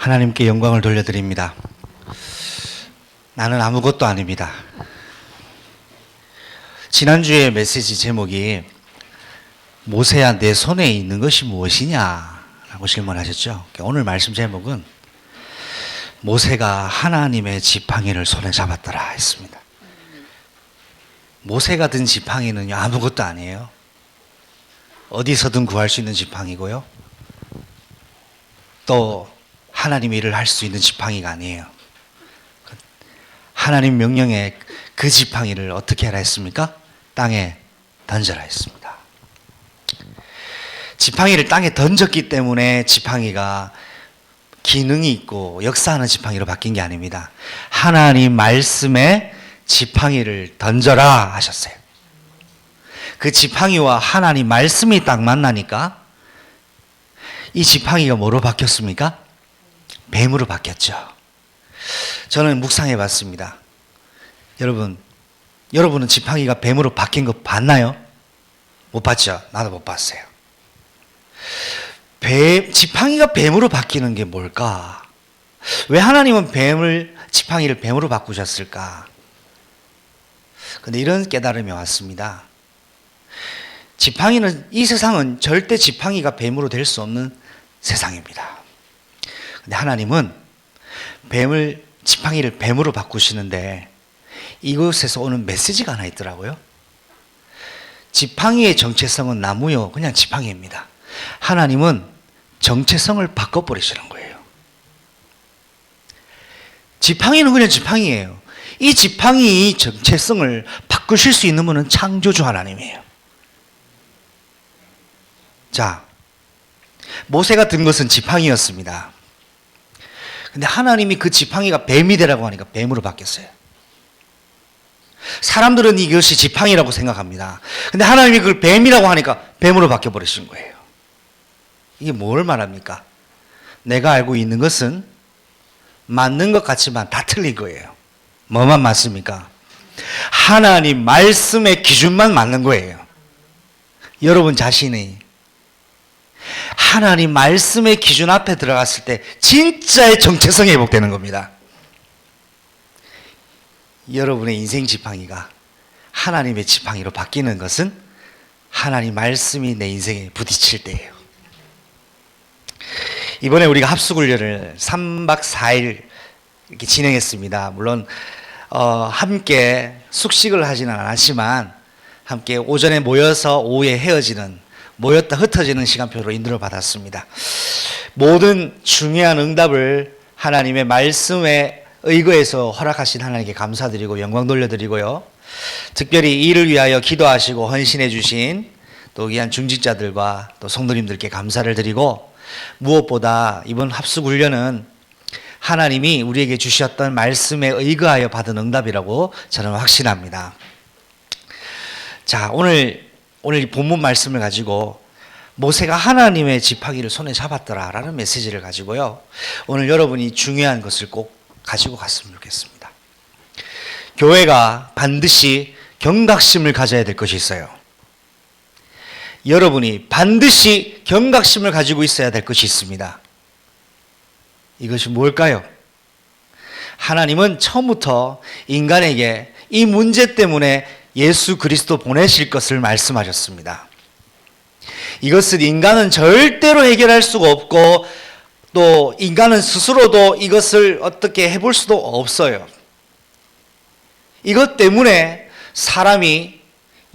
하나님께 영광을 돌려드립니다. 나는 아무것도 아닙니다. 지난주에 메시지 제목이 모세야 내 손에 있는 것이 무엇이냐 라고 질문하셨죠. 오늘 말씀 제목은 모세가 하나님의 지팡이를 손에 잡았더라 했습니다. 모세가 든 지팡이는요, 아무것도 아니에요. 어디서든 구할 수 있는 지팡이고요, 또 하나님의 일을 할 수 있는 지팡이가 아니에요. 하나님 명령에 그 지팡이를 어떻게 하라 했습니까? 땅에 던져라 했습니다. 지팡이를 땅에 던졌기 때문에 지팡이가 기능이 있고 역사하는 지팡이로 바뀐 게 아닙니다. 하나님 말씀에 지팡이를 던져라 하셨어요. 그 지팡이와 하나님 말씀이 딱 만나니까 이 지팡이가 뭐로 바뀌었습니까? 뱀으로 바뀌었죠. 저는 묵상해 봤습니다. 여러분은 지팡이가 뱀으로 바뀐 거 봤나요? 못 봤죠? 나도 못 봤어요. 지팡이가 뱀으로 바뀌는 게 뭘까? 왜 하나님은 지팡이를 뱀으로 바꾸셨을까? 근데 이런 깨달음이 왔습니다. 이 세상은 절대 지팡이가 뱀으로 될 수 없는 세상입니다. 근데 하나님은 지팡이를 뱀으로 바꾸시는데 이곳에서 오는 메시지가 하나 있더라고요. 지팡이의 정체성은 나무요, 그냥 지팡이입니다. 하나님은 정체성을 바꿔버리시는 거예요. 지팡이는 그냥 지팡이에요. 이 지팡이의 정체성을 바꾸실 수 있는 분은 창조주 하나님이에요. 자, 모세가 든 것은 지팡이였습니다. 근데 하나님이 그 지팡이가 뱀이 되라고 하니까 뱀으로 바뀌었어요. 사람들은 이것이 지팡이라고 생각합니다. 근데 하나님이 그걸 뱀이라고 하니까 뱀으로 바뀌어버리신 거예요. 이게 뭘 말합니까? 내가 알고 있는 것은 맞는 것 같지만 다 틀린 거예요. 뭐만 맞습니까? 하나님 말씀의 기준만 맞는 거예요. 여러분 자신이 하나님 말씀의 기준 앞에 들어갔을 때 진짜의 정체성이 회복되는 겁니다. 여러분의 인생 지팡이가 하나님의 지팡이로 바뀌는 것은 하나님 말씀이 내 인생에 부딪힐 때예요. 이번에 우리가 합숙훈련을 3박 4일 이렇게 진행했습니다. 물론 함께 숙식을 하지는 않았지만 함께 오전에 모여서 오후에 모였다 흩어지는 시간표로 인도를 받았습니다. 모든 중요한 응답을 하나님의 말씀에 의거해서 허락하신 하나님께 감사드리고 영광 돌려드리고요, 특별히 이를 위하여 기도하시고 헌신해 주신 또 귀한 중직자들과 또 성도님들께 감사를 드리고, 무엇보다 이번 합숙훈련은 하나님이 우리에게 주셨던 말씀에 의거하여 받은 응답이라고 저는 확신합니다. 자, 오늘 이 본문 말씀을 가지고 모세가 하나님의 지팡이를 손에 잡았더라라는 메시지를 가지고요, 오늘 여러분이 중요한 것을 꼭 가지고 갔으면 좋겠습니다. 교회가 반드시 경각심을 가져야 될 것이 있어요. 여러분이 반드시 경각심을 가지고 있어야 될 것이 있습니다. 이것이 뭘까요? 하나님은 처음부터 인간에게 이 문제 때문에 예수 그리스도 보내실 것을 말씀하셨습니다. 이것을 인간은 절대로 해결할 수가 없고 또 인간은 스스로도 이것을 어떻게 해볼 수도 없어요. 이것 때문에 사람이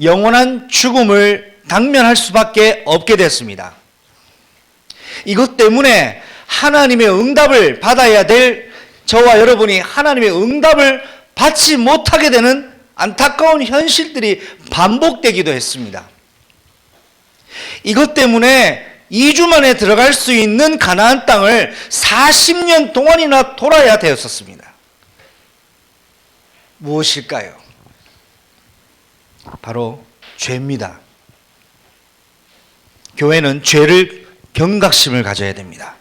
영원한 죽음을 당면할 수밖에 없게 됐습니다. 이것 때문에 하나님의 응답을 받아야 될 저와 여러분이 하나님의 응답을 받지 못하게 되는 안타까운 현실들이 반복되기도 했습니다. 이것 때문에 2주 만에 들어갈 수 있는 가나안 땅을 40년 동안이나 돌아야 되었었습니다. 무엇일까요? 바로 죄입니다. 교회는 죄를 경각심을 가져야 됩니다.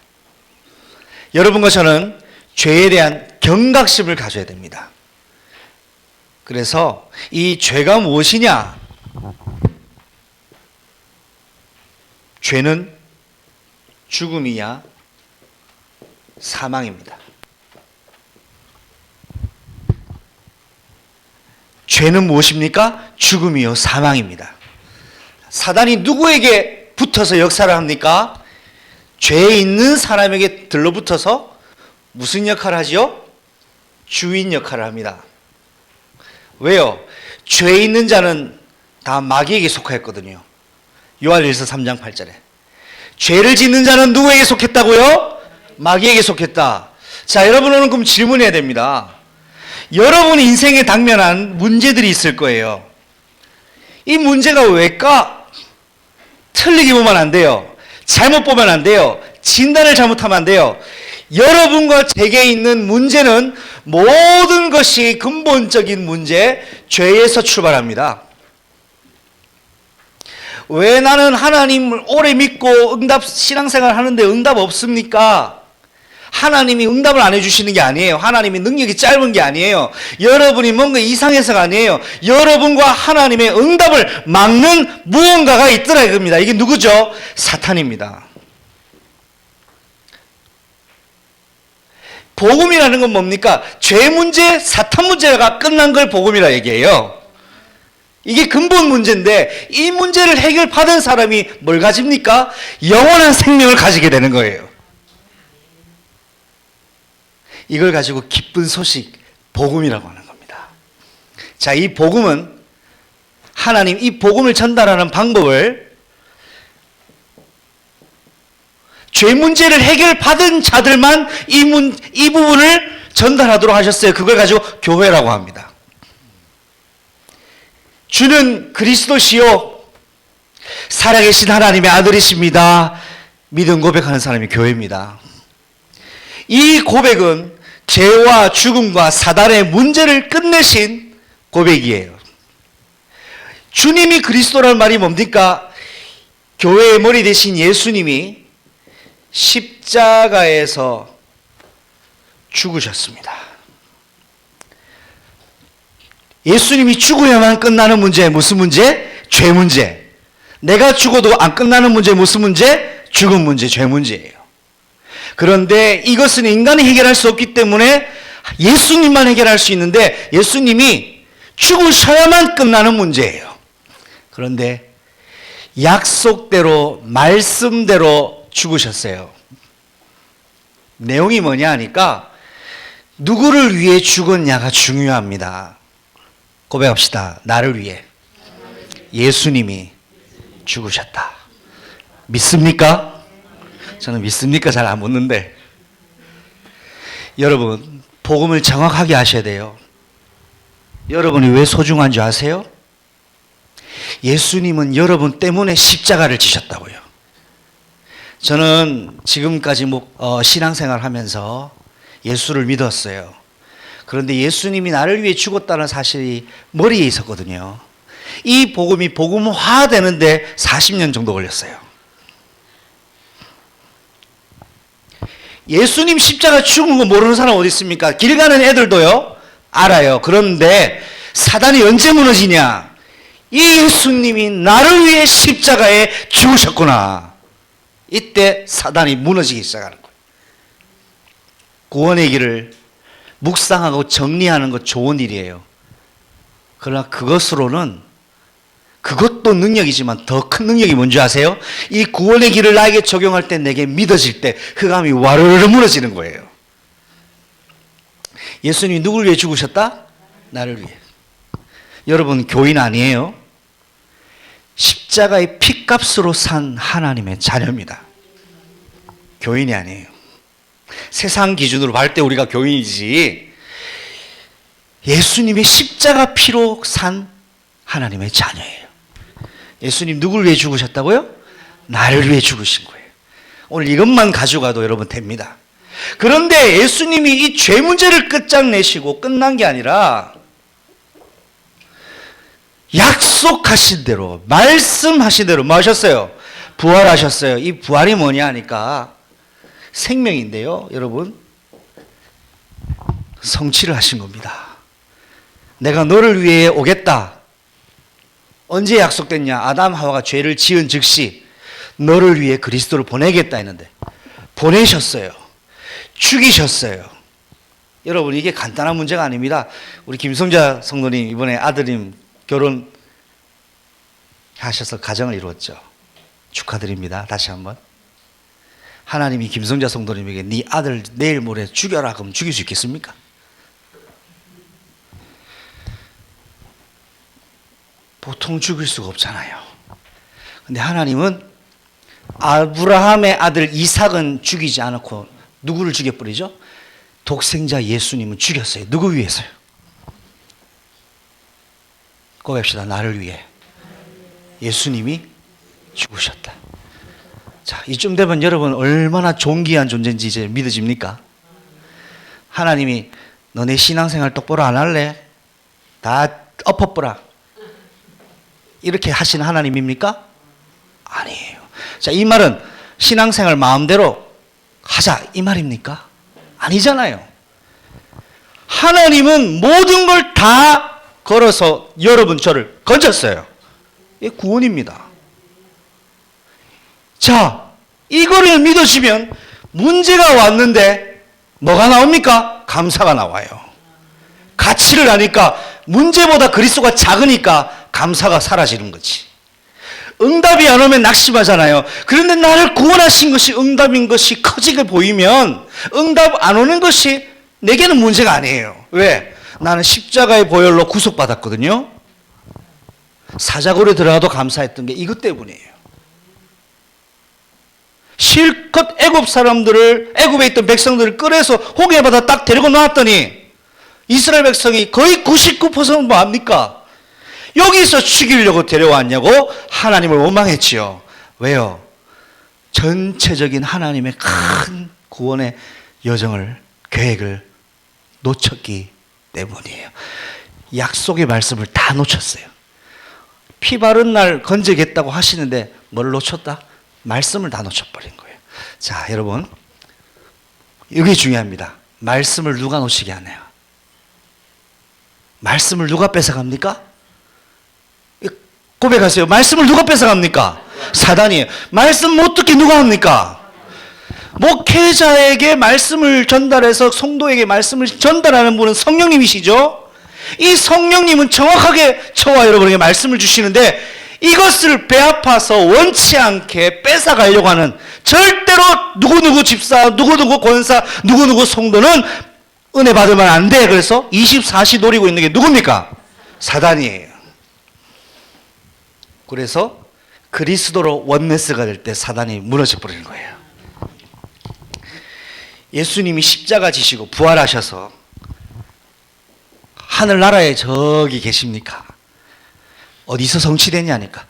여러분과 저는 죄에 대한 경각심을 가져야 됩니다. 그래서 이 죄가 무엇이냐? 죄는 죽음이야 사망입니다. 죄는 무엇입니까? 죽음이요, 사망입니다. 사단이 누구에게 붙어서 역사를 합니까? 죄에 있는 사람에게 들러붙어서 무슨 역할을 하지요? 주인 역할을 합니다. 왜요? 죄에 있는 자는 다 마귀에게 속하였거든요. 요한일서 3장 8절에 죄를 짓는 자는 누구에게 속했다고요? 마귀에게 속했다. 자, 여러분 오늘 그럼 질문해야 됩니다. 여러분 인생에 당면한 문제들이 있을 거예요. 이 문제가 왜일까? 틀리게 보면 안 돼요. 잘못 보면 안 돼요. 진단을 잘못하면 안 돼요. 여러분과 제게 있는 문제는 모든 것이 근본적인 문제, 죄에서 출발합니다. 왜 나는 하나님을 오래 믿고 신앙생활 하는데 응답 없습니까? 하나님이 응답을 안 해주시는 게 아니에요. 하나님이 능력이 짧은 게 아니에요. 여러분이 뭔가 이상해서가 아니에요. 여러분과 하나님의 응답을 막는 무언가가 있더라 이겁니다. 이게 누구죠? 사탄입니다. 복음이라는 건 뭡니까? 죄 문제, 사탄 문제가 끝난 걸 복음이라 얘기해요. 이게 근본 문제인데 이 문제를 해결받은 사람이 뭘 가집니까? 영원한 생명을 가지게 되는 거예요. 이걸 가지고 기쁜 소식, 복음이라고 하는 겁니다. 자, 이 복음은 하나님 이 복음을 전달하는 방법을 죄 문제를 해결받은 자들만 이 부분을 전달하도록 하셨어요. 그걸 가지고 교회라고 합니다. 주는 그리스도시요 살아계신 하나님의 아들이십니다. 믿음 고백하는 사람이 교회입니다. 이 고백은 죄와 죽음과 사단의 문제를 끝내신 고백이에요. 주님이 그리스도라는 말이 뭡니까? 교회의 머리 대신 예수님이 십자가에서 죽으셨습니다. 예수님이 죽어야만 끝나는 문제, 무슨 문제? 죄 문제. 내가 죽어도 안 끝나는 문제, 무슨 문제? 죽음 문제, 죄 문제예요. 그런데 이것은 인간이 해결할 수 없기 때문에 예수님만 해결할 수 있는데 예수님이 죽으셔야만 끝나는 문제예요. 그런데 약속대로 말씀대로 죽으셨어요. 내용이 뭐냐 하니까 누구를 위해 죽었냐가 중요합니다. 고백합시다. 나를 위해 예수님이 죽으셨다. 믿습니까? 저는 믿습니까? 잘 안 묻는데. 여러분, 복음을 정확하게 아셔야 돼요. 여러분이 왜 소중한 줄 아세요? 예수님은 여러분 때문에 십자가를 지셨다고요. 저는 지금까지 신앙생활 하면서 예수를 믿었어요. 그런데 예수님이 나를 위해 죽었다는 사실이 머리에 있었거든요. 이 복음이 복음화되는데 40년 정도 걸렸어요. 예수님 십자가 죽은 거 모르는 사람 어디 있습니까? 길 가는 애들도요 알아요. 그런데 사단이 언제 무너지냐? 이 예수님이 나를 위해 십자가에 죽으셨구나. 이때 사단이 무너지기 시작하는 거예요. 구원의 길을 묵상하고 정리하는 것 좋은 일이에요. 그러나 그것도 능력이지만 더 큰 능력이 뭔지 아세요? 이 구원의 길을 나에게 적용할 때 내게 믿어질 때 흑암이 와르르 무너지는 거예요. 예수님이 누굴 위해 죽으셨다? 나를 위해. 여러분 교인 아니에요? 십자가의 피값으로 산 하나님의 자녀입니다. 교인이 아니에요. 세상 기준으로 볼 때 우리가 교인이지 예수님의 십자가 피로 산 하나님의 자녀예요. 예수님 누굴 위해 죽으셨다고요? 나를 위해 죽으신 거예요. 오늘 이것만 가져가도 여러분 됩니다. 그런데 예수님이 이 죄 문제를 끝장내시고 끝난 게 아니라 약속하신 대로 말씀하신 대로 뭐 하셨어요? 부활하셨어요. 이 부활이 뭐냐 하니까 생명인데요. 여러분 성취를 하신 겁니다. 내가 너를 위해 오겠다. 언제 약속됐냐? 아담 하와가 죄를 지은 즉시 너를 위해 그리스도를 보내겠다 했는데 보내셨어요. 죽이셨어요. 여러분, 이게 간단한 문제가 아닙니다. 우리 김성자 성도님 이번에 아드님 결혼 하셔서 가정을 이루었죠. 축하드립니다. 다시 한번. 하나님이 김성자 성도님에게 네 아들 내일 모레 죽여라 그러면 죽일 수 있겠습니까? 보통 죽일 수가 없잖아요. 근데 하나님은 아브라함의 아들 이삭은 죽이지 않고 누구를 죽여버리죠? 독생자 예수님은 죽였어요. 누구 위해서요? 고백합시다. 나를 위해 예수님이 죽으셨다. 자, 이쯤 되면 여러분 얼마나 존귀한 존재인지 이제 믿어집니까? 하나님이 너네 신앙생활 똑바로 안 할래? 다 엎어버라. 이렇게 하신 하나님입니까? 아니에요. 자, 이 말은 신앙생활 마음대로 하자 이 말입니까? 아니잖아요. 하나님은 모든 걸 다 걸어서 여러분 저를 건졌어요. 이게 구원입니다. 자, 이거를 믿으시면 문제가 왔는데 뭐가 나옵니까? 감사가 나와요. 가치를 아니까 문제보다 그리스도가 작으니까 감사가 사라지는 거지. 응답이 안 오면 낙심하잖아요. 그런데 나를 구원하신 것이 응답인 것이 커지게 보이면 응답 안 오는 것이 내게는 문제가 아니에요. 왜? 나는 십자가의 보혈로 구속받았거든요. 사자굴에 들어가도 감사했던 게 이것 때문이에요. 실컷 애굽 사람들을, 애굽에 있던 백성들을 끌어서 홍해 바다 딱 데리고 나왔더니 이스라엘 백성이 거의 99%는 뭐합니까? 여기서 죽이려고 데려왔냐고 하나님을 원망했지요. 왜요? 전체적인 하나님의 큰 구원의 여정을, 계획을 놓쳤기 때문이에요. 약속의 말씀을 다 놓쳤어요. 피 바른 날 건지겠다고 하시는데 뭘 놓쳤다? 말씀을 다 놓쳐버린 거예요. 자, 여러분, 이게 중요합니다. 말씀을 누가 놓치게 하나요? 말씀을 누가 뺏어갑니까? 고백하세요. 말씀을 누가 뺏어갑니까? 사단이에요. 말씀 못 듣게 누가 합니까? 목회자에게 말씀을 전달해서 성도에게 말씀을 전달하는 분은 성령님이시죠? 이 성령님은 정확하게 저와 여러분에게 말씀을 주시는데 이것을 빼앗아서 원치 않게 뺏어가려고 하는, 절대로 누구누구 집사, 누구누구 권사, 누구누구 성도는 은혜 받으면 안 돼. 그래서 24시 노리고 있는 게 누굽니까? 사단이에요. 그래서 그리스도로 원네스가 될 때 사단이 무너져 버리는 거예요. 예수님이 십자가 지시고 부활하셔서 하늘나라에 저기 계십니까? 어디서 성취되냐니까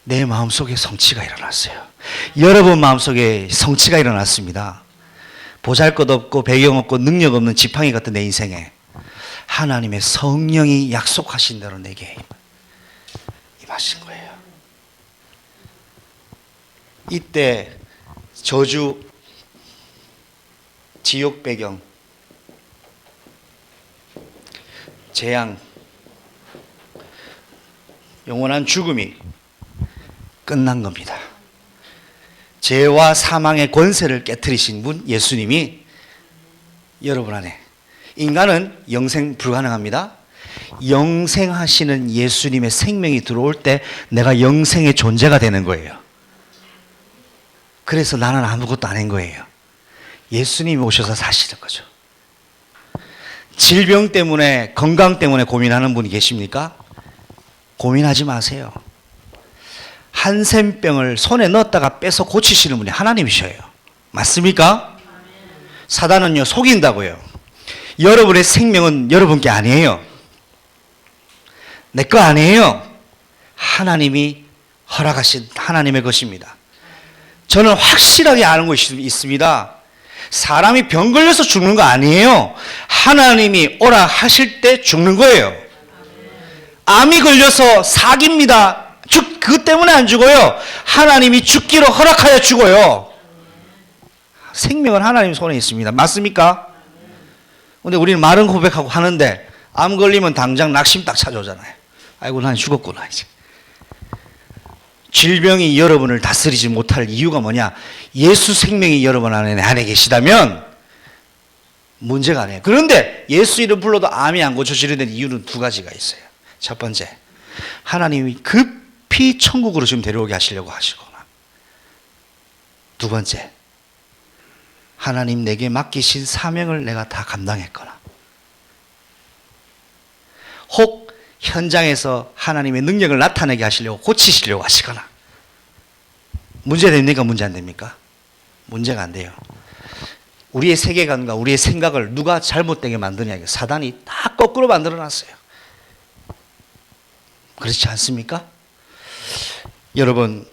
내 마음속에 성취가 일어났어요. 여러분 마음속에 성취가 일어났습니다. 보잘것없고 배경 없고 능력 없는 지팡이 같은 내 인생에 하나님의 성령이 약속하신 대로 내게 임하신 거예요. 이때 저주, 지옥 배경, 재앙, 영원한 죽음이 끝난 겁니다. 죄와 사망의 권세를 깨트리신 분 예수님이 여러분 안에, 인간은 영생 불가능합니다. 영생하시는 예수님의 생명이 들어올 때 내가 영생의 존재가 되는 거예요. 그래서 나는 아무것도 아닌 거예요. 예수님이 오셔서 사시는 거죠. 질병 때문에, 건강 때문에 고민하는 분이 계십니까? 고민하지 마세요. 한센병을 손에 넣었다가 빼서 고치시는 분이 하나님이셔요. 맞습니까? 사단은요, 속인다고요. 여러분의 생명은 여러분께 아니에요. 내 거 아니에요. 하나님이 허락하신 하나님의 것입니다. 저는 확실하게 아는 것이 있습니다. 사람이 병 걸려서 죽는 거 아니에요. 하나님이 오라 하실 때 죽는 거예요. 암이 걸려서 사기입니다. 그것 때문에 안 죽어요. 하나님이 죽기로 허락하여 죽어요. 생명은 하나님 손에 있습니다. 맞습니까? 근데 우리는 말은 고백하고 하는데 암 걸리면 당장 낙심 딱 찾아오잖아요. 아이고 난 죽었구나 이제. 질병이 여러분을 다스리지 못할 이유가 뭐냐? 예수 생명이 여러분 안에 계시다면 문제가 아니에요. 그런데 예수 이름 불러도 암이 안 고쳐지는 데는 이유는 두 가지가 있어요. 첫 번째, 하나님이 급히 천국으로 지금 데려오게 하시려고 하시거나, 두 번째, 하나님 내게 맡기신 사명을 내가 다 감당했거나, 혹 현장에서 하나님의 능력을 나타내게 하시려고 고치시려고 하시거나. 문제 됩니까? 문제 안 됩니까? 문제가 안 돼요. 우리의 세계관과 우리의 생각을 누가 잘못되게 만드냐, 사단이 다 거꾸로 만들어 놨어요. 그렇지 않습니까? 여러분,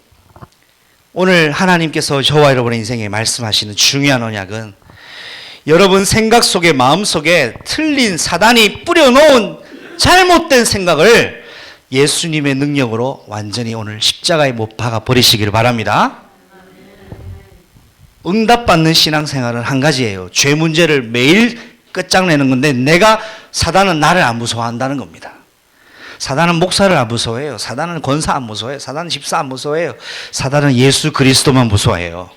오늘 하나님께서 저와 여러분의 인생에 말씀하시는 중요한 언약은 여러분 생각 속에, 마음 속에 틀린 사단이 뿌려놓은 잘못된 생각을 예수님의 능력으로 완전히 오늘 십자가에 못 박아 버리시기를 바랍니다. 응답받는 신앙생활은 한 가지예요. 죄 문제를 매일 끝장내는 건데, 사단은 나를 안 무서워한다는 겁니다. 사단은 목사를 안 무서워해요. 사단은 권사 안 무서워해요. 사단은 집사 안 무서워해요. 사단은 예수 그리스도만 무서워해요.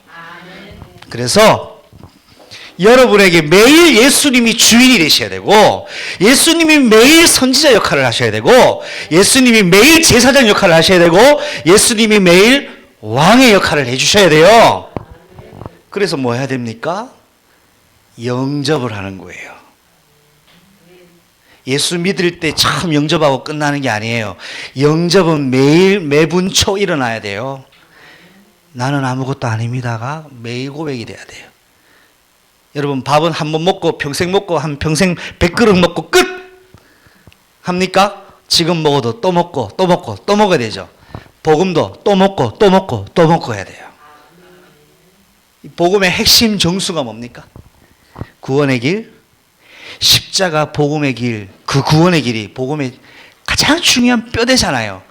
그래서 여러분에게 매일 예수님이 주인이 되셔야 되고, 예수님이 매일 선지자 역할을 하셔야 되고, 예수님이 매일 제사장 역할을 하셔야 되고, 예수님이 매일 왕의 역할을 해주셔야 돼요. 그래서 뭐 해야 됩니까? 영접을 하는 거예요. 예수 믿을 때 참 영접하고 끝나는 게 아니에요. 영접은 매일 매분 초 일어나야 돼요. 나는 아무것도 아닙니다가 매일 고백이 돼야 돼요. 여러분, 밥은 한 번 먹고 평생 먹고 한 평생 100그릇 먹고 끝! 합니까? 지금 먹어도 또 먹고 또 먹고 또 먹어야 되죠. 복음도 또 먹고 또 먹고 또 먹고 해야 돼요. 복음의 핵심 정수가 뭡니까? 구원의 길, 십자가 복음의 길, 그 구원의 길이 복음의 가장 중요한 뼈대잖아요.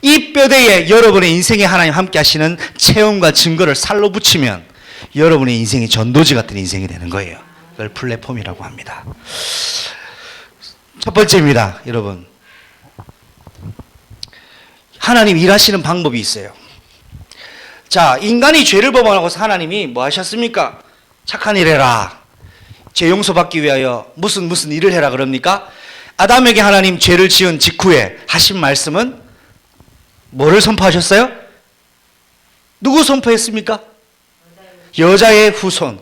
이 뼈대에 여러분의 인생에 하나님 함께 하시는 체험과 증거를 살로 붙이면 여러분의 인생이 전도지 같은 인생이 되는 거예요. 그걸 플랫폼이라고 합니다. 첫 번째입니다, 여러분. 하나님 일하시는 방법이 있어요. 자, 인간이 죄를 범하고서 하나님이 뭐 하셨습니까? 착한 일 해라. 죄 용서받기 위하여 무슨 일을 해라 그럽니까? 아담에게 하나님 죄를 지은 직후에 하신 말씀은 뭐를 선포하셨어요? 누구 선포했습니까? 여자의 후손.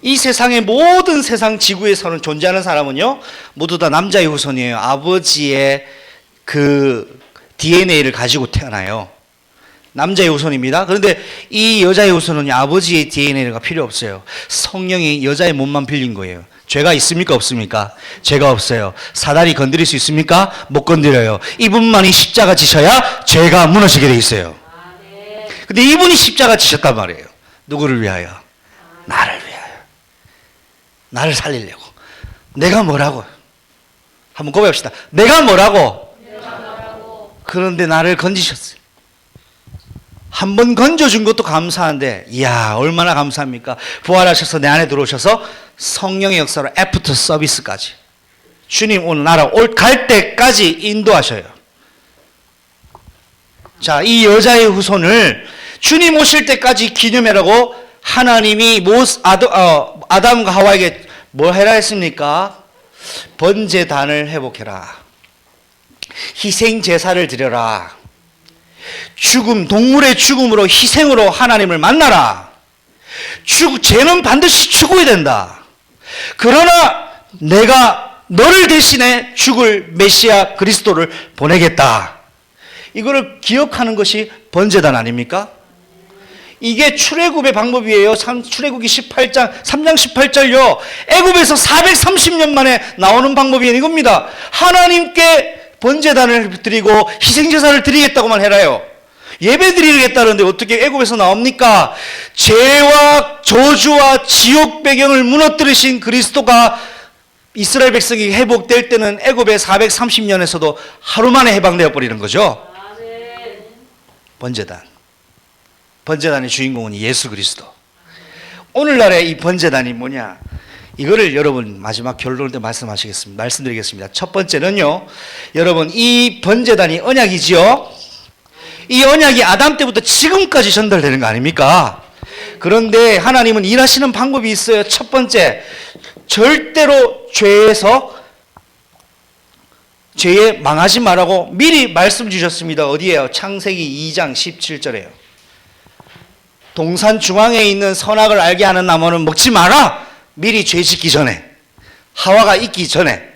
이 세상의 모든 세상 지구에서는 존재하는 사람은요, 모두 다 남자의 후손이에요. 아버지의 그 DNA를 가지고 태어나요. 남자의 후손입니다. 그런데 이 여자의 후손은 아버지의 DNA가 필요 없어요. 성령이 여자의 몸만 빌린 거예요. 죄가 있습니까? 없습니까? 죄가 없어요. 사단이 건드릴 수 있습니까? 못 건드려요. 이분만이 십자가 지셔야 죄가 무너지게 돼 있어요. 근데 이분이 십자가 지셨단 말이에요. 누구를 위하여? 나를 위하여. 나를 살리려고. 내가 뭐라고? 한번 고백합시다. 내가 뭐라고? 그런데 나를 건지셨어요. 한 번 건져준 것도 감사한데, 이야, 얼마나 감사합니까? 부활하셔서 내 안에 들어오셔서 성령의 역사로 애프터 서비스까지. 주님 오늘 나라 갈 때까지 인도하셔요. 자, 이 여자의 후손을 주님 오실 때까지 기념해라고 하나님이 아담과 하와에게 뭘 해라 했습니까? 번제단을 회복해라. 희생 제사를 드려라. 동물의 죽음으로 희생으로 하나님을 만나라. 죄는 반드시 죽어야 된다. 그러나 내가 너를 대신해 죽을 메시아 그리스도를 보내겠다. 이거를 기억하는 것이 번제단 아닙니까? 이게 출애굽의 방법이에요. 출애굽기 18장, 3장 18절요. 애굽에서 430년 만에 나오는 방법이 이겁니다. 하나님께 번제단을 드리고 희생제사를 드리겠다고만 해라요. 예배 드리겠다는데 어떻게 애굽에서 나옵니까? 죄와 저주와 지옥 배경을 무너뜨리신 그리스도가 이스라엘 백성이 회복될 때는 애굽의 430년에서도 하루 만에 해방되어 버리는 거죠. 번제단의 주인공은 예수 그리스도. 오늘날의 이 번제단이 뭐냐? 이거를 여러분 마지막 결론을 때 말씀드리겠습니다. 첫 번째는요, 여러분 이 번제단이 언약이지요. 이 언약이 아담 때부터 지금까지 전달되는 거 아닙니까? 그런데 하나님은 일하시는 방법이 있어요. 첫 번째, 절대로 죄에 망하지 말라고 미리 말씀 주셨습니다. 어디에요? 창세기 2장 17절에요. 동산 중앙에 있는 선악을 알게 하는 나무는 먹지 마라. 미리 죄 짓기 전에, 하와가 있기 전에.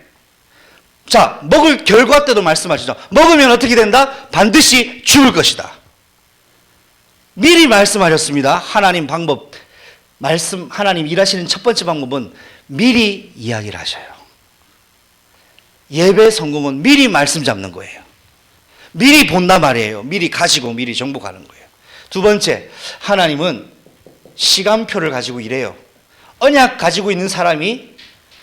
자, 먹을 결과 때도 말씀하시죠. 먹으면 어떻게 된다? 반드시 죽을 것이다. 미리 말씀하셨습니다. 하나님 방법, 하나님 일하시는 첫 번째 방법은 미리 이야기를 하셔요. 예배 성공은 미리 말씀 잡는 거예요. 미리 본단 말이에요. 미리 가지고 미리 정복하는 거예요. 두 번째, 하나님은 시간표를 가지고 일해요. 언약 가지고 있는 사람이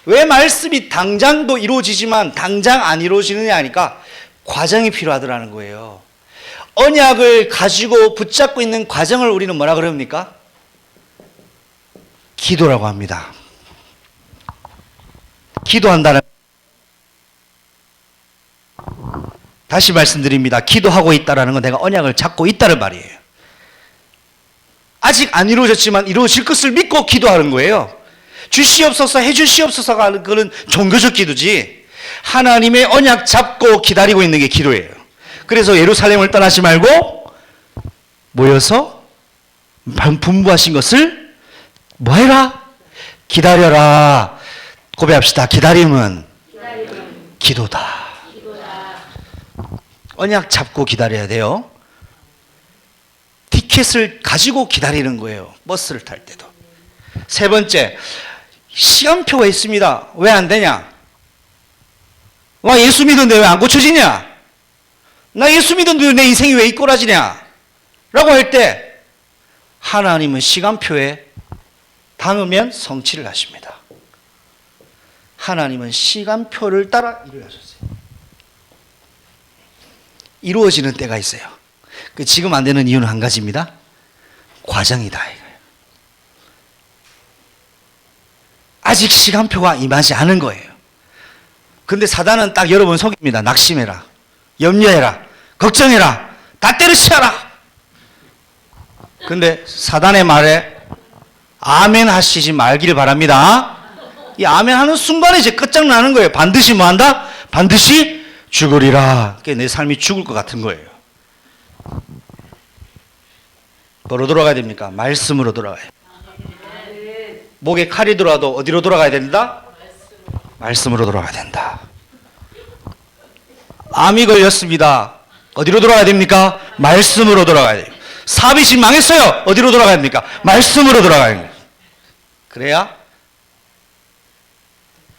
왜 말씀이 당장도 이루어지지만 당장 안 이루어지느냐 하니까 과정이 필요하더라는 거예요. 언약을 가지고 붙잡고 있는 과정을 우리는 뭐라 그럽니까? 기도라고 합니다. 기도한다는, 다시 말씀드립니다. 기도하고 있다는 건 내가 언약을 잡고 있다는 말이에요. 아직 안 이루어졌지만 이루어질 것을 믿고 기도하는 거예요. 주시옵소서, 해주시옵소서가 하는 그런 종교적 기도지, 하나님의 언약 잡고 기다리고 있는 게 기도예요. 그래서 예루살렘을 떠나지 말고 모여서 분부하신 것을 뭐해라? 기다려라. 고백합시다. 기다림은 기도다. 언약 잡고 기다려야 돼요. 티켓을 가지고 기다리는 거예요. 버스를 탈 때도. 세 번째, 시간표가 있습니다. 왜 안 되냐? 와, 예수 믿었는데 왜 안 고쳐지냐? 나 예수 믿었는데 내 인생이 왜 이 꼬라지냐? 라고 할 때 하나님은 시간표에 담으면 성취를 하십니다. 하나님은 시간표를 따라 이루어졌어요. 이루어지는 때가 있어요. 지금 안 되는 이유는 한 가지입니다. 과정이다 이거예요. 아직 시간표가 임하지 않은 거예요. 근데 사단은 딱 여러분 속입니다. 낙심해라, 염려해라, 걱정해라, 다 때려치워라. 근데 사단의 말에 아멘 하시지 말기를 바랍니다. 이 아멘 하는 순간에 이제 끝장나는 거예요. 반드시 뭐 한다? 반드시 죽으리라. 내 삶이 죽을 것 같은 거예요. 뭐로 돌아가야 됩니까? 말씀으로 돌아가요. 목에 칼이 들어와도 어디로 돌아가야 된다? 말씀으로 돌아가야 된다. 암이 걸렸습니다. 어디로 돌아가야 됩니까? 말씀으로 돌아가야 돼요. 사업이 지금 망했어요. 어디로 돌아가야 됩니까? 말씀으로 돌아가야 돼요. 그래야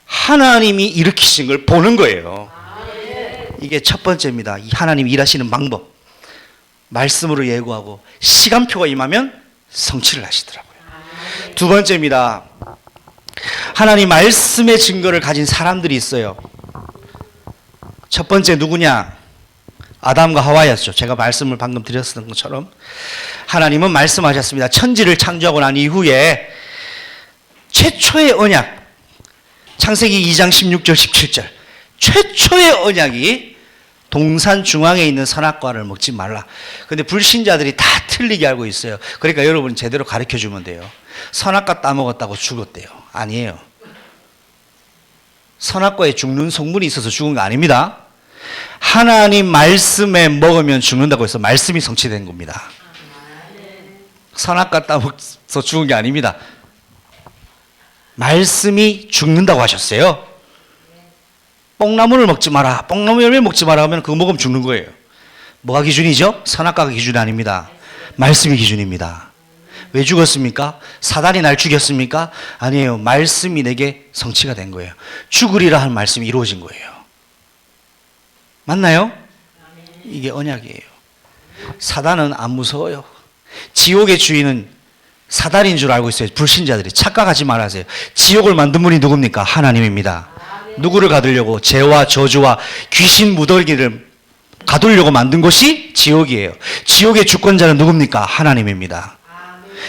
하나님이 일으키신 걸 보는 거예요. 이게 첫 번째입니다. 이 하나님 일하시는 방법. 말씀으로 예고하고 시간표가 임하면 성취를 하시더라고요. 두 번째입니다. 하나님 말씀의 증거를 가진 사람들이 있어요. 첫 번째 누구냐? 아담과 하와였죠. 제가 말씀을 방금 드렸던 것처럼 하나님은 말씀하셨습니다. 천지를 창조하고 난 이후에 최초의 언약, 창세기 2장 16절 17절, 최초의 언약이 동산 중앙에 있는 선악과를 먹지 말라. 근데 불신자들이 다 틀리게 알고 있어요. 그러니까 여러분 제대로 가르쳐 주면 돼요. 선악과 따먹었다고 죽었대요. 아니에요. 선악과에 죽는 성분이 있어서 죽은 거 아닙니다. 하나님 말씀에 먹으면 죽는다고 해서 말씀이 성취된 겁니다. 선악과 따먹어서 죽은 게 아닙니다. 말씀이 죽는다고 하셨어요. 뽕나무를 먹지 마라, 뽕나무 열매 먹지 마라 하면 그거 먹으면 죽는 거예요. 뭐가 기준이죠? 선악과가 기준이 아닙니다. 말씀이 기준입니다. 왜 죽었습니까? 사단이 날 죽였습니까? 아니에요. 말씀이 내게 성취가 된 거예요. 죽으리라 한 말씀이 이루어진 거예요. 맞나요? 이게 언약이에요. 사단은 안 무서워요. 지옥의 주인은 사단인 줄 알고 있어요. 불신자들이. 착각하지 말아세요. 지옥을 만든 분이 누굽니까? 하나님입니다. 누구를 가두려고? 죄와 저주와 귀신 무더기를 가두려고 만든 곳이 지옥이에요. 지옥의 주권자는 누굽니까? 하나님입니다.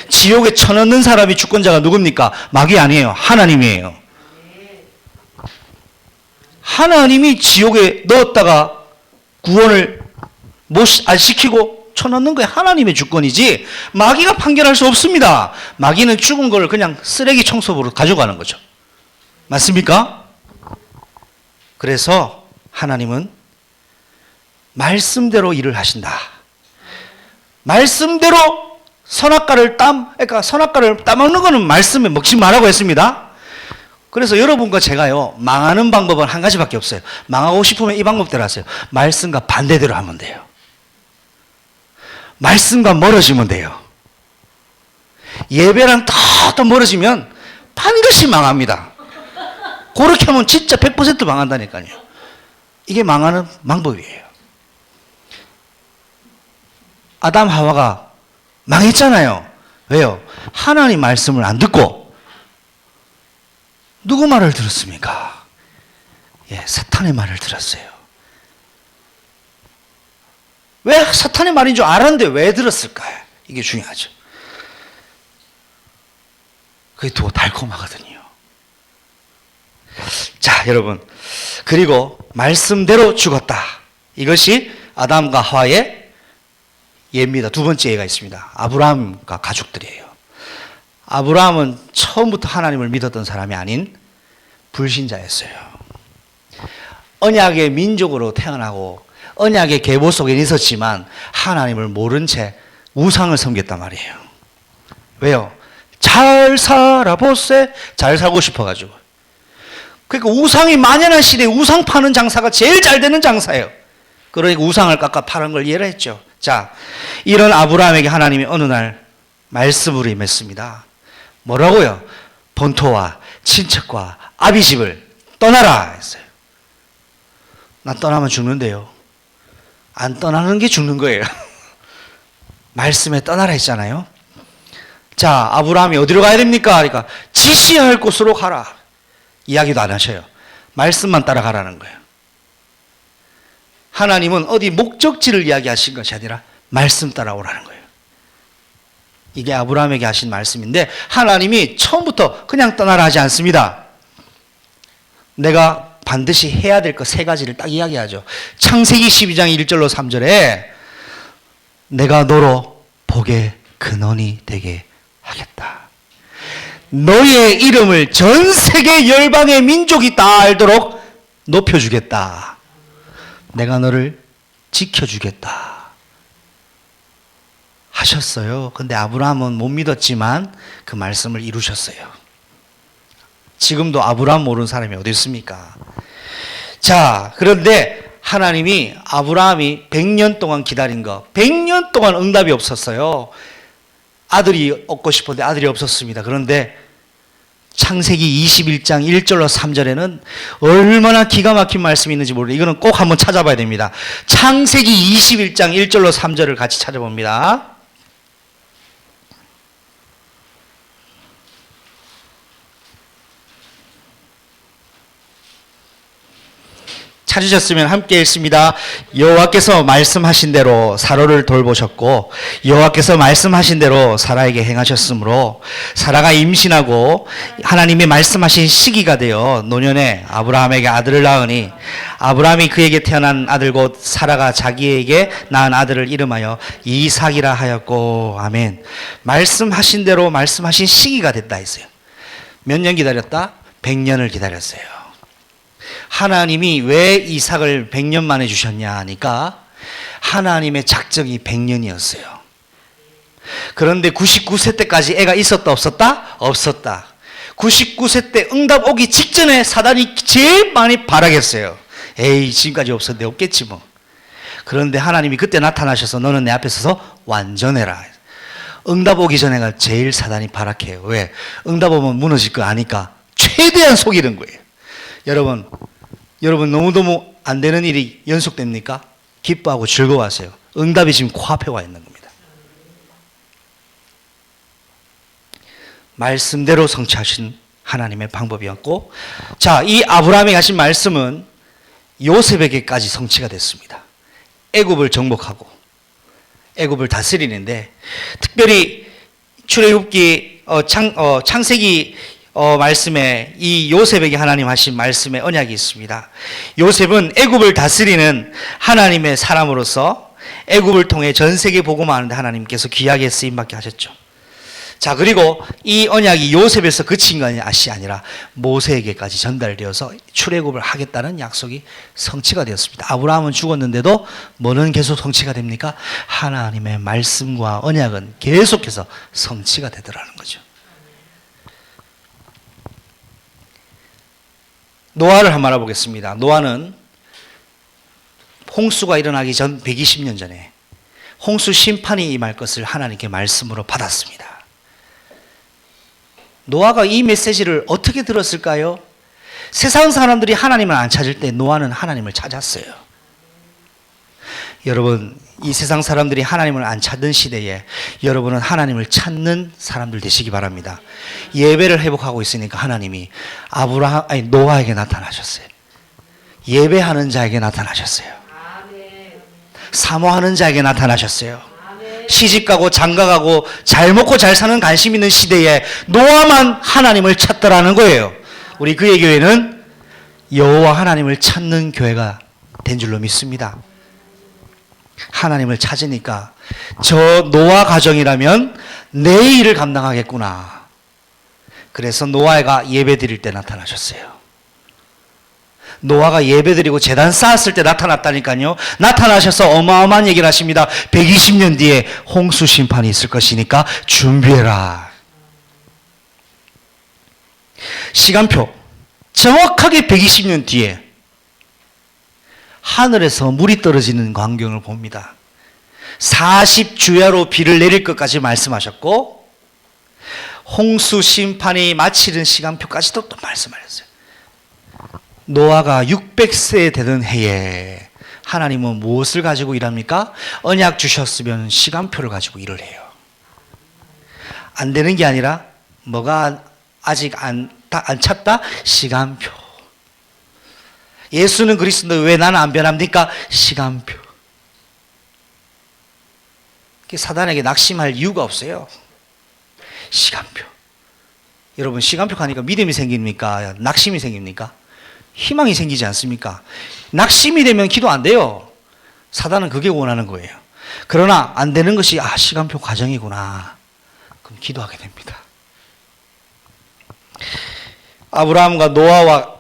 지옥에 쳐넣는 사람이 주권자가 누굽니까? 마귀 아니에요. 하나님이에요. 하나님이 지옥에 넣었다가 구원을 못 시키고 쳐넣는 거예요. 하나님의 주권이지 마귀가 판결할 수 없습니다. 마귀는 죽은 걸 그냥 쓰레기 청소부로 가져가는 거죠. 맞습니까? 그래서 하나님은 말씀대로 일을 하신다. 말씀대로 그러니까 선악과를 따먹는 거는 말씀에 먹지 말라고 했습니다. 그래서 여러분과 제가요, 망하는 방법은 한 가지밖에 없어요. 망하고 싶으면 이 방법대로 하세요. 말씀과 반대대로 하면 돼요. 말씀과 멀어지면 돼요. 예배랑 더 멀어지면 반드시 망합니다. 그렇게 하면 진짜 100% 망한다니까요. 이게 망하는 방법이에요. 아담 하와가 망했잖아요. 왜요? 하나님 말씀을 안 듣고 누구 말을 들었습니까? 사탄의 말을 들었어요. 왜 사탄의 말인 줄 알았는데 왜 들었을까요? 이게 중요하죠. 그게 더 달콤하거든요. 자, 여러분. 그리고 말씀대로 죽었다. 이것이 아담과 하와의 예입니다. 두 번째 예가 있습니다. 아브라함과 가족들이에요. 아브라함은 처음부터 하나님을 믿었던 사람이 아닌 불신자였어요. 언약의 민족으로 태어나고 언약의 계보 속에 있었지만 하나님을 모른 채 우상을 섬겼단 말이에요. 왜요? 잘 살아보세. 잘 살고 싶어가지고. 그러니까 우상이 만연한 시대에 우상 파는 장사가 제일 잘 되는 장사예요. 그러니까 우상을 깎아 파는 걸 이해를 했죠. 자, 이런 아브라함에게 하나님이 어느 날 말씀으로 임했습니다. 뭐라고요? 본토와 친척과 아비 집을 떠나라 했어요. 나 떠나면 죽는데요. 안 떠나는 게 죽는 거예요. 말씀에 떠나라 했잖아요. 자, 아브라함이 어디로 가야 됩니까? 그러니까 지시할 곳으로 가라. 이야기도 안 하셔요. 말씀만 따라가라는 거예요. 하나님은 어디 목적지를 이야기하신 것이 아니라 말씀 따라오라는 거예요. 이게 아브라함에게 하신 말씀인데 하나님이 처음부터 그냥 떠나라 하지 않습니다. 내가 반드시 해야 될 것 세 가지를 딱 이야기하죠. 창세기 12장 1절로 3절에 내가 너로 복의 근원이 되게 하겠다. 너의 이름을 전 세계 열방의 민족이 다 알도록 높여주겠다. 내가 너를 지켜주겠다 하셨어요. 근데 아브라함은 못 믿었지만 그 말씀을 이루셨어요. 지금도 아브라함 모르는 사람이 어디 있습니까? 자, 그런데 하나님이 아브라함이 100년 동안 기다린 거, 100년 동안 응답이 없었어요. 아들이 얻고 싶은데 아들이 없었습니다. 그런데 창세기 21장 1절로 3절에는 얼마나 기가 막힌 말씀이 있는지 모르겠어요. 이거는 꼭 한번 찾아봐야 됩니다. 창세기 21장 1절로 3절을 같이 찾아봅니다. 찾으셨으면 함께 읽습니다. 여호와께서 말씀하신 대로 사로를 돌보셨고 여호와께서 말씀하신 대로 사라에게 행하셨으므로 사라가 임신하고 하나님이 말씀하신 시기가 되어 노년에 아브라함에게 아들을 낳으니 아브라함이 그에게 태어난 아들 곧 사라가 자기에게 낳은 아들을 이름하여 이삭이라 하였고 아멘. 말씀하신 대로 말씀하신 시기가 됐다 했어요. 몇 년 기다렸다? 100년을 기다렸어요. 하나님이 왜 이삭을 100년 만에 주셨냐 하니까 하나님의 작정이 100년이었어요. 그런데 99세 때까지 애가 있었다 없었다? 없었다. 99세 때 응답 오기 직전에 사단이 제일 많이 바라겠어요. 에이 지금까지 없었는데 없겠지 뭐. 그런데 하나님이 그때 나타나셔서 너는 내 앞에 서서 완전해라. 응답 오기 전에가 제일 사단이 바락해요. 왜? 응답 오면 무너질 거 아니까 최대한 속이는 거예요. 여러분 너무너무 안 되는 일이 연속됩니까? 기뻐하고 즐거워하세요. 응답이 지금 코앞에 와 있는 겁니다. 말씀대로 성취하신 하나님의 방법이었고, 자, 이 아브라함이 하신 말씀은 요셉에게까지 성취가 됐습니다. 애굽을 정복하고 애굽을 다스리는데 특별히 출애굽기 창세기 말씀에 이 요셉에게 하나님 하신 말씀의 언약이 있습니다. 요셉은 애굽을 다스리는 하나님의 사람으로서 애굽을 통해 전 세계 복음하는데 하나님께서 귀하게 쓰임받게 하셨죠. 자, 그리고 이 언약이 요셉에서 그친 것이 아니라 모세에게까지 전달되어서 출애굽을 하겠다는 약속이 성취가 되었습니다. 아브라함은 죽었는데도 뭐는 계속 성취가 됩니까? 하나님의 말씀과 언약은 계속해서 성취가 되더라는 거죠. 노아를 한번 알아보겠습니다. 노아는 홍수가 일어나기 전 120년 전에 홍수 심판이 임할 것을 하나님께 말씀으로 받았습니다. 노아가 이 메시지를 어떻게 들었을까요? 세상 사람들이 하나님을 안 찾을 때 노아는 하나님을 찾았어요. 여러분, 이 세상 사람들이 하나님을 안 찾는 시대에 여러분은 하나님을 찾는 사람들 되시기 바랍니다. 예배를 회복하고 있으니까 하나님이 노아에게 나타나셨어요. 예배하는 자에게 나타나셨어요. 사모하는 자에게 나타나셨어요. 시집가고 장가가고 잘 먹고 잘 사는 관심 있는 시대에 노아만 하나님을 찾더라는 거예요. 우리 그의 교회는 여호와 하나님을 찾는 교회가 된 줄로 믿습니다. 하나님을 찾으니까 저 노아 가정이라면 내 일을 감당하겠구나. 그래서 노아가 예배 드릴 때 나타나셨어요. 노아가 예배드리고 제단 쌓았을 때 나타났다니까요. 나타나셔서 어마어마한 얘기를 하십니다. 120년 뒤에 홍수 심판이 있을 것이니까 준비해라. 시간표 정확하게 120년 뒤에 하늘에서 물이 떨어지는 광경을 봅니다. 40주야로 비를 내릴 것까지 말씀하셨고 홍수 심판이 마치는 시간표까지도 또 말씀하셨어요. 노아가 600세 되던 해에 하나님은 무엇을 가지고 일합니까? 언약 주셨으면 시간표를 가지고 일을 해요. 안 되는 게 아니라 뭐가 아직 안 찼다? 시간표. 예수는 그리스도인데 왜 나는 안 변합니까? 시간표. 사단에게 낙심할 이유가 없어요. 시간표. 여러분, 시간표 가니까 믿음이 생깁니까? 낙심이 생깁니까? 희망이 생기지 않습니까? 낙심이 되면 기도 안 돼요. 사단은 그게 원하는 거예요. 그러나 안 되는 것이 시간표 과정이구나. 그럼 기도하게 됩니다. 아브라함과 노아와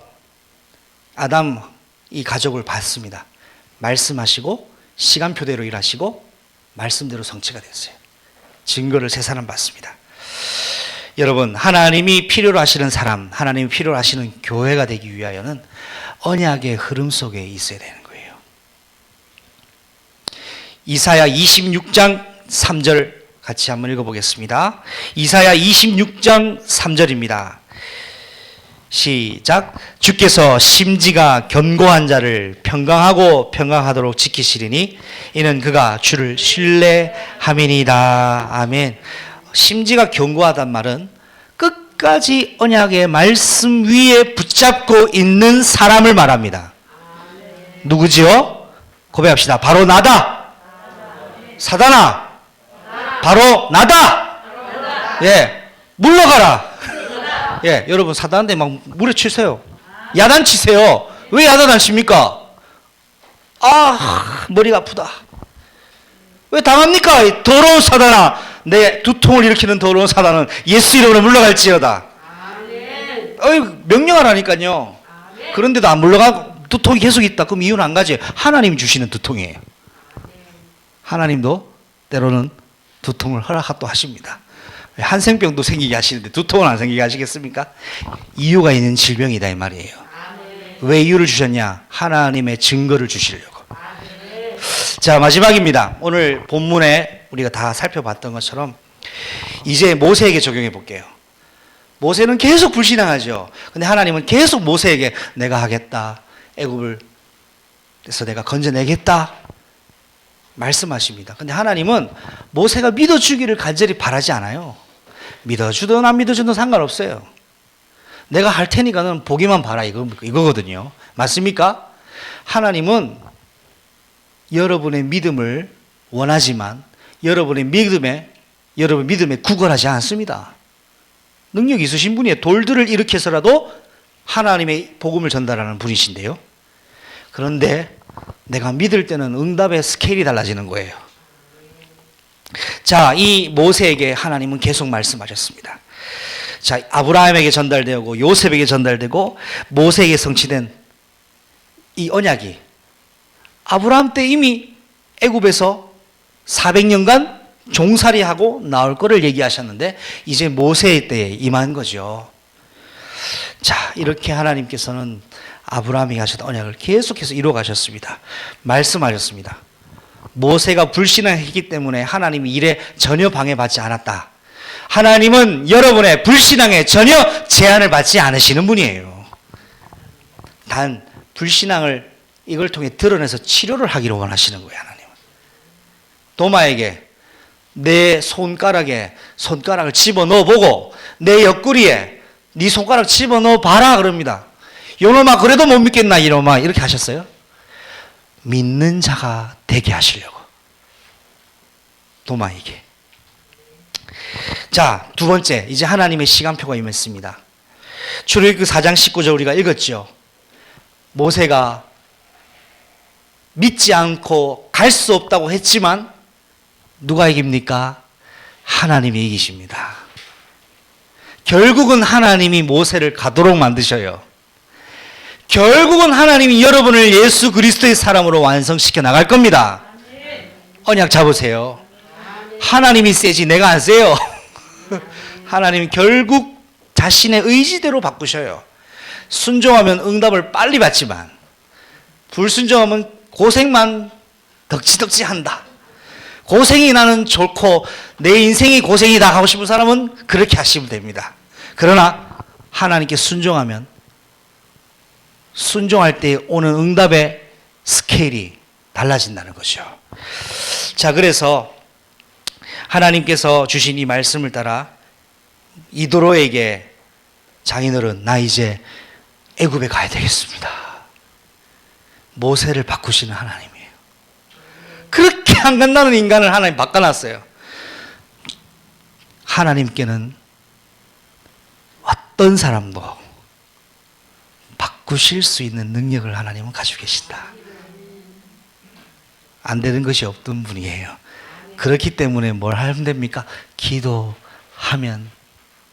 아담 이 가족을 봤습니다. 말씀하시고 시간표대로 일하시고 말씀대로 성취가 됐어요. 증거를 세 사람 봤습니다. 여러분, 하나님이 필요로 하시는 사람, 하나님이 필요로 하시는 교회가 되기 위하여는 언약의 흐름 속에 있어야 되는 거예요. 이사야 26장 3절 같이 한번 읽어보겠습니다. 이사야 26장 3절입니다. 시작. 주께서 심지가 견고한 자를 평강하도록 지키시리니 이는 그가 주를 신뢰함이니이다. 아멘. 심지가 견고하단 말은 끝까지 언약의 말씀 위에 붙잡고 있는 사람을 말합니다. 누구지요? 고백합시다. 바로 나다. 사단아, 바로 나다. 예, 물러가라. 예, 여러분 사단한테 막 물에 치세요. 야단치세요. 왜 야단 안 칩니까? 머리가 아프다. 왜 당합니까? 이 더러운 사단아. 내 두통을 일으키는 더러운 사단은 예수 이름으로 물러갈지어다. 명령하라니까요. 그런데도 안 물러가고 두통이 계속 있다. 그럼 이유는 한 가지. 하나님 주시는 두통이에요. 하나님도 때로는 두통을 허락도 하십니다. 한생병도 생기게 하시는데 두통은 안 생기게 하시겠습니까? 이유가 있는 질병이다 이 말이에요. 왜 이유를 주셨냐? 하나님의 증거를 주시려고. 자, 마지막입니다. 오늘 본문에 우리가 다 살펴봤던 것처럼 이제 모세에게 적용해 볼게요. 모세는 계속 불신앙하죠. 근데 하나님은 계속 모세에게 내가 하겠다. 애굽을 그래서 내가 건져내겠다. 말씀하십니다. 근데 하나님은 모세가 믿어주기를 간절히 바라지 않아요. 믿어주든 안 믿어주든 상관없어요. 내가 할 테니까 는 보기만 봐라 이거거든요. 맞습니까? 하나님은 여러분의 믿음을 원하지만 여러분 믿음에 구걸하지 않습니다. 능력 있으신 분이에요. 돌들을 일으켜서라도 하나님의 복음을 전달하는 분이신데요. 그런데 내가 믿을 때는 응답의 스케일이 달라지는 거예요. 자, 이 모세에게 하나님은 계속 말씀하셨습니다. 자, 아브라함에게 전달되고 요셉에게 전달되고 모세에게 성취된 이 언약이 아브라함 때 이미 애굽에서 400년간 종살이하고 나올 거를 얘기하셨는데 이제 모세의 때에 임한 거죠. 자, 이렇게 하나님께서는 아브라함이 하셨던 언약을 계속해서 이루어 가셨습니다. 말씀하셨습니다. 모세가 불신앙했기 때문에 하나님이 일에 전혀 방해받지 않았다. 하나님은 여러분의 불신앙에 전혀 제한을 받지 않으시는 분이에요. 단 불신앙을 이걸 통해 드러내서 치료를 하기를 원하시는 거예요. 하나님은 도마에게 내 손가락에 손가락을 집어넣어 보고 내 옆구리에 네 손가락 집어넣어 봐라 그럽니다. 요놈아 그래도 못 믿겠나 이놈아 이렇게 하셨어요. 믿는 자가 되게 하시려고 도마에게. 자, 두 번째, 이제 하나님의 시간표가 임했습니다. 출애굽기 4장 19절 우리가 읽었죠. 모세가 믿지 않고 갈 수 없다고 했지만 누가 이깁니까? 하나님이 이기십니다. 결국은 하나님이 모세를 가도록 만드셔요. 결국은 하나님이 여러분을 예수 그리스도의 사람으로 완성시켜 나갈 겁니다. 언약 잡으세요. 하나님이 세지 내가 안 세요. 하나님이 결국 자신의 의지대로 바꾸셔요. 순종하면 응답을 빨리 받지만 불순종하면 고생만 덕지덕지 한다. 고생이 나는 좋고 내 인생이 고생이다 하고 싶은 사람은 그렇게 하시면 됩니다. 그러나 하나님께 순종하면 순종할 때 오는 응답의 스케일이 달라진다는 거죠. 자, 그래서 하나님께서 주신 이 말씀을 따라 이도로에게 장인어른 나 이제 애굽에 가야 되겠습니다. 모세를 바꾸시는 하나님이에요. 그렇게 안 간다는 인간을 하나님 바꿔놨어요. 하나님께는 어떤 사람도 바꾸실 수 있는 능력을 하나님은 가지고 계신다. 안 되는 것이 없던 분이에요. 그렇기 때문에 뭘 하면 됩니까? 기도하면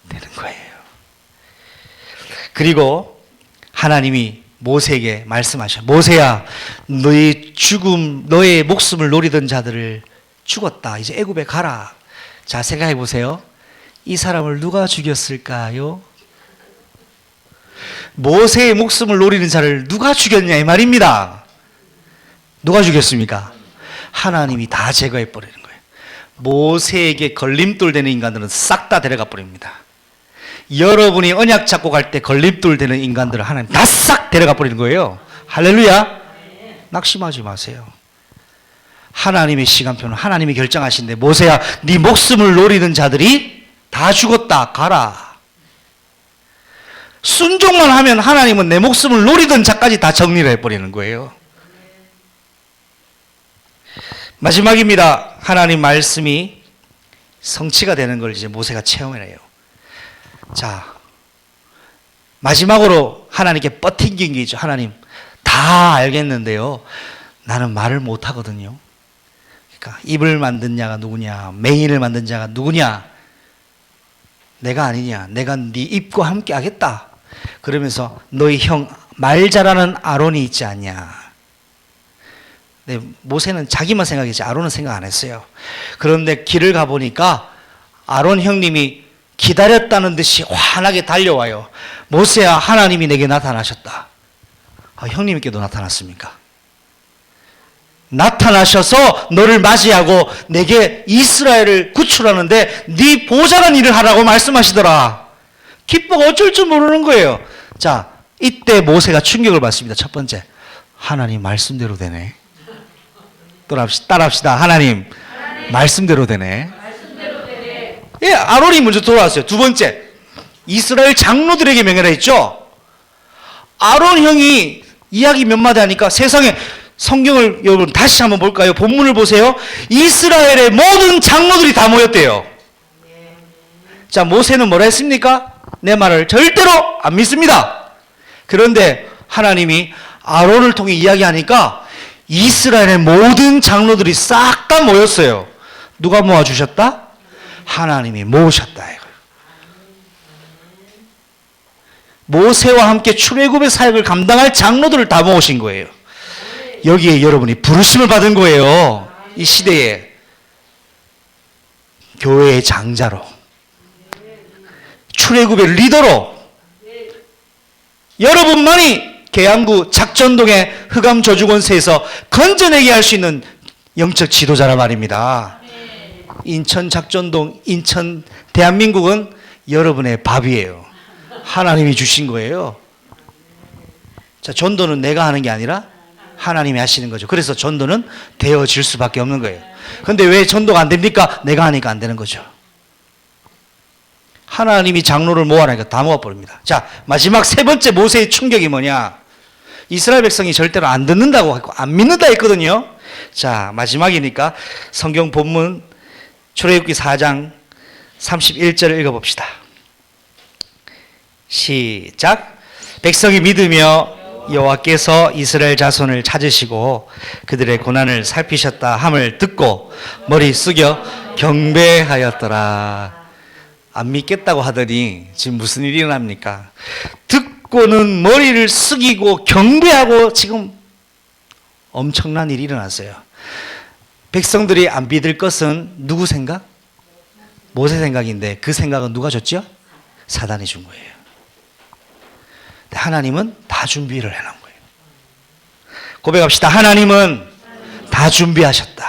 되는 거예요. 그리고 하나님이 모세에게 말씀하셔. 모세야, 너의 죽음, 너의 목숨을 노리던 자들을 죽었다. 이제 애굽에 가라. 자, 생각해 보세요. 이 사람을 누가 죽였을까요? 모세의 목숨을 노리는 자를 누가 죽였냐 이 말입니다. 누가 죽였습니까? 하나님이 다 제거해 버리는 거예요. 모세에게 걸림돌 되는 인간들은 싹 다 데려가 버립니다. 여러분이 언약 잡고 갈 때 걸림돌 되는 인간들을 하나님 다 싹 데려가 버리는 거예요. 할렐루야. 낙심하지 마세요. 하나님의 시간표는 하나님이 결정하신데 모세야 네 목숨을 노리는 자들이 다 죽었다. 가라. 순종만 하면 하나님은 내 목숨을 노리던 자까지 다 정리를 해버리는 거예요. 마지막입니다. 하나님 말씀이 성취가 되는 걸 이제 모세가 체험해내요. 자, 마지막으로 하나님께 뻗팅긴 게 있죠. 하나님, 다 알겠는데요. 나는 말을 못하거든요. 그러니까 입을 만든 자가 누구냐, 맹인을 만든 자가 누구냐, 내가 아니냐, 내가 네 입과 함께 하겠다. 그러면서 너희 형 말 잘하는 아론이 있지 않냐. 네, 모세는 자기만 생각했지 아론은 생각 안 했어요. 그런데 길을 가보니까 아론 형님이 기다렸다는 듯이 환하게 달려와요. 모세야, 하나님이 내게 나타나셨다. 아, 형님께도 나타났습니까? 나타나셔서 너를 맞이하고 내게 이스라엘을 구출하는데 네 보좌관 일을 하라고 말씀하시더라. 기뻐가 어쩔 줄 모르는 거예요. 자, 이때 모세가 충격을 받습니다. 첫 번째, 하나님 말씀대로 되네. 따라합시다. 하나님 말씀대로 되네. 예, 아론이 먼저 돌아왔어요. 두 번째, 이스라엘 장로들에게 명예를 했죠. 아론 형이 이야기 몇 마디 하니까 세상에, 성경을 여러분 다시 한번 볼까요? 본문을 보세요. 이스라엘의 모든 장로들이 다 모였대요. 자, 모세는 뭐라 했습니까? 내 말을 절대로 안 믿습니다. 그런데 하나님이 아론을 통해 이야기하니까 이스라엘의 모든 장로들이 싹 다 모였어요. 누가 모아주셨다? 하나님이 모으셨다. 모세와 함께 출애굽의 사역을 감당할 장로들을 다 모으신 거예요. 여기에 여러분이 부르심을 받은 거예요. 이 시대에 교회의 장자로, 출애굽의 리더로, 여러분만이 계양구 작전동의 흑암 저주권세에서 건져내게 할 수 있는 영적 지도자라 말입니다. 인천 작전동, 인천 대한민국은 여러분의 밥이에요. 하나님이 주신 거예요. 자, 전도는 내가 하는 게 아니라 하나님이 하시는 거죠. 그래서 전도는 되어질 수밖에 없는 거예요. 그런데 왜 전도가 안 됩니까? 내가 하니까 안 되는 거죠. 하나님이 장로를 모아라니까 다 모아버립니다. 자, 마지막 세 번째 모세의 충격이 뭐냐? 이스라엘 백성이 절대로 안 듣는다고 했고 안 믿는다 했거든요. 자, 마지막이니까 성경 본문 출애굽기 4장 31절을 읽어봅시다. 시작. 백성이 믿으며 여호와께서 이스라엘 자손을 찾으시고 그들의 고난을 살피셨다 함을 듣고 머리 숙여 경배하였더라. 안 믿겠다고 하더니 지금 무슨 일이 일어납니까? 듣고는 머리를 숙이고 경배하고 지금 엄청난 일이 일어났어요. 백성들이 안 믿을 것은 누구 생각? 모세 생각인데 그 생각은 누가 줬죠? 사단이 준 거예요. 하나님은 다 준비를 해놓은 거예요. 고백합시다. 하나님은 다 준비하셨다.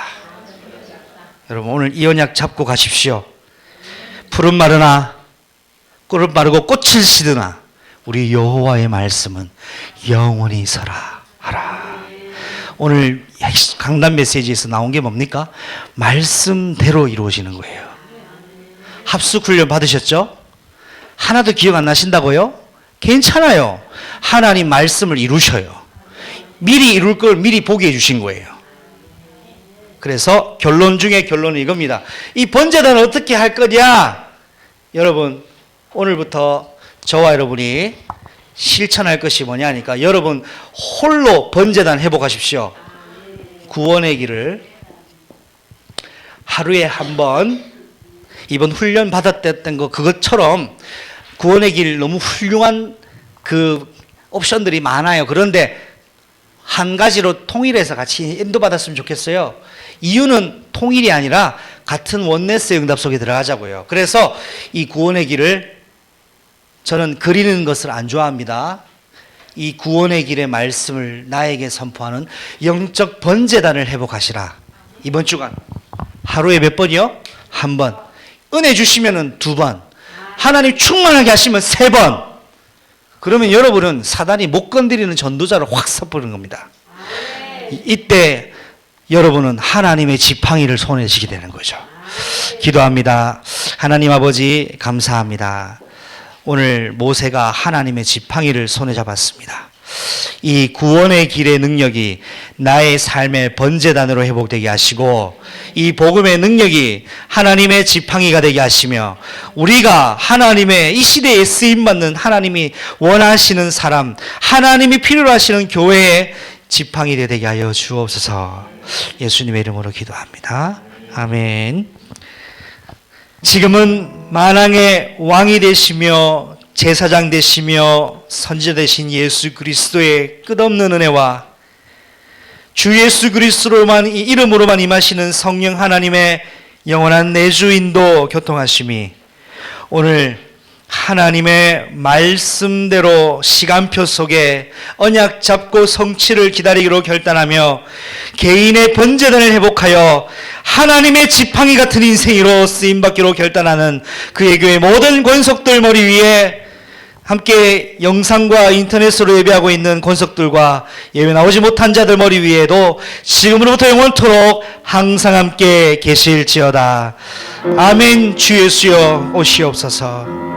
여러분 오늘 이 언약 잡고 가십시오. 푸른 마르나 꿀은 마르고 꽃을 시드나 우리 여호와의 말씀은 영원히 서라 하라. 오늘 강단 메시지에서 나온 게 뭡니까? 말씀대로 이루어지는 거예요. 합숙 훈련 받으셨죠? 하나도 기억 안 나신다고요? 괜찮아요. 하나님 말씀을 이루셔요. 미리 이룰 걸 미리 보게 해주신 거예요. 그래서 결론 중에 결론은 이겁니다. 이 번제단을 어떻게 할 거냐? 여러분 오늘부터 저와 여러분이 실천할 것이 뭐냐니까 여러분 홀로 번제단 회복하십시오. 구원의 길을 하루에 한 번 이번 훈련 받았던 거 그것처럼 구원의 길 너무 훌륭한 그 옵션들이 많아요. 그런데 한 가지로 통일해서 같이 인도받았으면 좋겠어요. 이유는 통일이 아니라 같은 원네스의 응답 속에 들어가자고요. 그래서 이 구원의 길을 저는 그리는 것을 안 좋아합니다. 이 구원의 길의 말씀을 나에게 선포하는 영적 번제단을 회복하시라. 이번 주간 하루에 몇 번이요? 한 번. 은혜 주시면은 두 번. 하나님 충만하게 하시면 세 번. 그러면 여러분은 사단이 못 건드리는 전도자를 확 섞어버리는 겁니다. 이때 여러분은 하나님의 지팡이를 손에 쥐게 되는 거죠. 기도합니다. 하나님 아버지 감사합니다. 오늘 모세가 하나님의 지팡이를 손에 잡았습니다. 이 구원의 길의 능력이 나의 삶의 번제단으로 회복되게 하시고 이 복음의 능력이 하나님의 지팡이가 되게 하시며 우리가 하나님의 이 시대에 쓰임받는 하나님이 원하시는 사람, 하나님이 필요로 하시는 교회의 지팡이 되게 하여 주옵소서. 예수님의 이름으로 기도합니다. 아멘. 지금은 만왕의 왕이 되시며 제사장 되시며 선지자 되신 예수 그리스도의 끝없는 은혜와 주 예수 그리스도로만 이 이름으로만 임하시는 성령 하나님의 영원한 내주 인도 교통하심이 오늘 하나님의 말씀대로 시간표 속에 언약 잡고 성취를 기다리기로 결단하며 개인의 번제단을 회복하여 하나님의 지팡이 같은 인생으로 쓰임받기로 결단하는 그의 교회 모든 권속들 머리 위에 함께 영상과 인터넷으로 예배하고 있는 권속들과 예배 나오지 못한 자들 머리 위에도 지금으로부터 영원토록 항상 함께 계실지어다. 아멘. 주 예수여 오시옵소서.